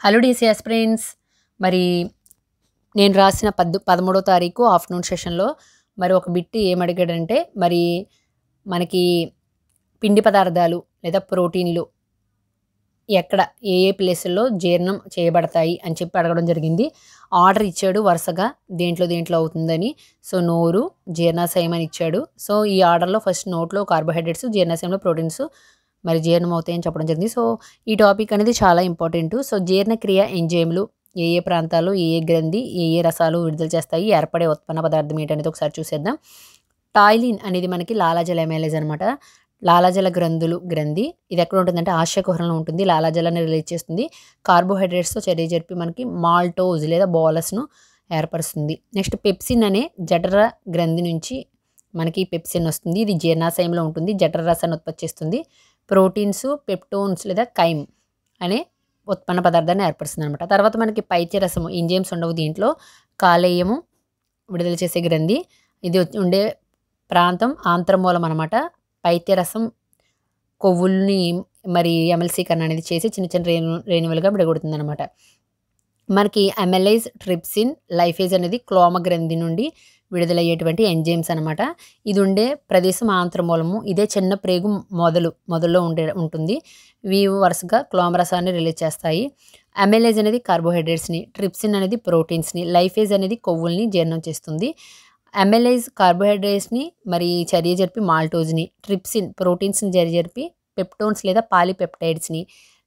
Hello DC aspirants. మరి నేను రాసిన 13వ తారీఖు ఆఫ్టర్నూన్ సెషన్లో మరి ఒక బిట్ ఏమడిగాడంటే, మరి మనకి పిండి పదార్థాలు లేదా ప్రోటీన్లు ఎక్కడ ఏ ఏ ప్లేసుల్లో జీర్ణం చేయబడతాయి అని చెప్పి అడగడం జరిగింది. ఆర్డర్ ఇచ్చాడు వరుసగా దేంట్లో అవుతుందని. సో నోరు, జీర్ణాశయం అని ఇచ్చాడు. సో ఈ ఆర్డర్లో ఫస్ట్ నోట్లో కార్బోహైడ్రేట్స్, జీర్ణాశయంలో ప్రోటీన్స్ మరి జీర్ణం అవుతాయని చెప్పడం జరిగింది. సో ఈ టాపిక్ అనేది చాలా ఇంపార్టెంట్. సో జీర్ణక్రియ ఎంజైమ్లు ఏ ఏ ప్రాంతాలు, ఏ ఏ గ్రంథి, ఏ ఏ రసాలు విడుదల చేస్తాయి, ఏర్పడే ఉత్పన్న పదార్థం ఏంటనేది ఒకసారి చూసేద్దాం. టాయిలిన్ అనేది మనకి లాలాజల ఎమైలేజ్ అనమాట. లాలాజల గ్రంథి ఇది ఎక్కడ ఉంటుందంటే ఆశయకుహరంలో ఉంటుంది. లాలాజలాన్ని రిలీజ్ చేస్తుంది. కార్బోహైడ్రేట్స్తో చర్య జరిపి మనకి మాల్టోజ్ లేదా బోలస్ను ఏర్పరుస్తుంది. నెక్స్ట్ పెప్సిన్ అనే జఠర గ్రంథి నుంచి మనకి పెప్సిన్ వస్తుంది. ఇది జీర్ణాశయంలో ఉంటుంది. జఠర రసాన్ని ఉత్పత్తి చేస్తుంది. ప్రోటీన్స్, పెప్టోన్స్ లేదా కైమ్ అనే ఉత్పన్న పదార్థాన్ని ఏర్పరుస్తుంది అనమాట. తర్వాత మనకి పైత్యరసము, ఎంజైమ్స్ ఉండవు దీంట్లో. కాలేయము విడుదల చేసే గ్రంథి, ఇది ఉండే ప్రాంతం ఆంత్రమూలం అనమాట. పైత్యరసం కొవ్వుల్ని మరి ఎమల్సీకరణ అనేది చేసి చిన్న చిన్న రేణువులుగా విడగొడుతుంది అనమాట. మనకి అమెలైజ్, ట్రిప్సిన్, లైఫేజ్ అనేది క్లోమ గ్రంథి నుండి విడుదలయ్యేటువంటి ఎంజైమ్స్ అనమాట. ఇది ఉండే ప్రదేశం ఆంత్రమూలము. ఇదే చిన్న ప్రేగు మొదల్లో ఉంటుంది. ఇవి వరుసగా క్లోమరసాన్ని రిలీజ్ చేస్తాయి. అమెలైజ్ అనేది కార్బోహైడ్రేట్స్ని, ట్రిప్సిన్ అనేది ప్రోటీన్స్ని, లైఫేజ్ అనేది కొవ్వుల్ని జీర్ణం చేస్తుంది. అమెలైజ్ కార్బోహైడ్రేట్స్ని మరి చర్య జరిపి మాల్టోజ్ని, ట్రిప్సిన్ ప్రోటీన్స్ని చర్య జరిపి పెప్టోన్స్ లేదా పాలీపెప్టైడ్స్ని,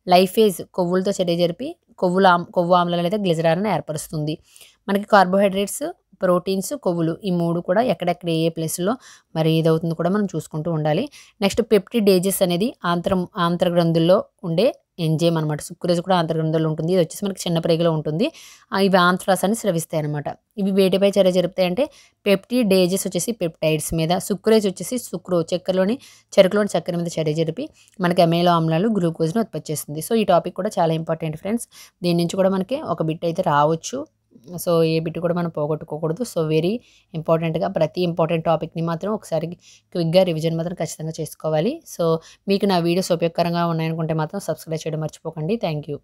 లైఫేజ్ కొవ్వులతో చర్య జరిపి కొవ్వు ఆమ్లాలు లేదా గ్లిజరాల్ని ఏర్పరుస్తుంది. మనకి కార్బోహైడ్రేట్స్, ప్రోటీన్స్, కొవ్వులు ఈ మూడు కూడా ఎక్కడెక్కడ ఏ ప్లేస్లో మరి ఏదవుతుందో కూడా మనం చూసుకుంటూ ఉండాలి. నెక్స్ట్ పెప్టిడేజెస్ అనేది ఆంత్రగ్రంథుల్లో ఉండే ఎంజైమ్ అనమాట. సుక్రోజ్ కూడా ఆంత్రగ్రంథుల్లో ఉంటుంది. ఇది వచ్చేసి మనకి చిన్న ప్రేగులో ఉంటుంది. ఇవి ఆంత్రరసాన్ని స్రవిస్తాయి అనమాట. ఇవి వేటిపై చర్య జరుపుతాయంటే పెప్టిడేజెస్ వచ్చేసి పెప్టైడ్స్ మీద, సుక్రోజ్ వచ్చేసి చెరుకులోని చక్కెర మీద చర్య జరిపి మనకి అమైనో ఆమ్లాలు, గ్లూకోజ్ని ఉత్పత్తి చేస్తుంది. సో ఈ టాపిక్ కూడా చాలా ఇంపార్టెంట్ ఫ్రెండ్స్. దీని నుంచి కూడా మనకి ఒక బిట్ అయితే రావచ్చు. సో ఏ బిట్ కూడా మనం పోగొట్టుకోకూడదు. సో వెరీ ఇంపార్టెంట్గా ప్రతి ఇంపార్టెంట్ టాపిక్ని మాత్రం ఒకసారి క్విక్గా రివిజన్ మాత్రం ఖచ్చితంగా చేసుకోవాలి. సో మీకు నా వీడియోస్ ఉపయోగకరంగా ఉన్నాయనుకుంటే మాత్రం సబ్స్క్రైబ్ చేయడం మర్చిపోకండి. Thank you.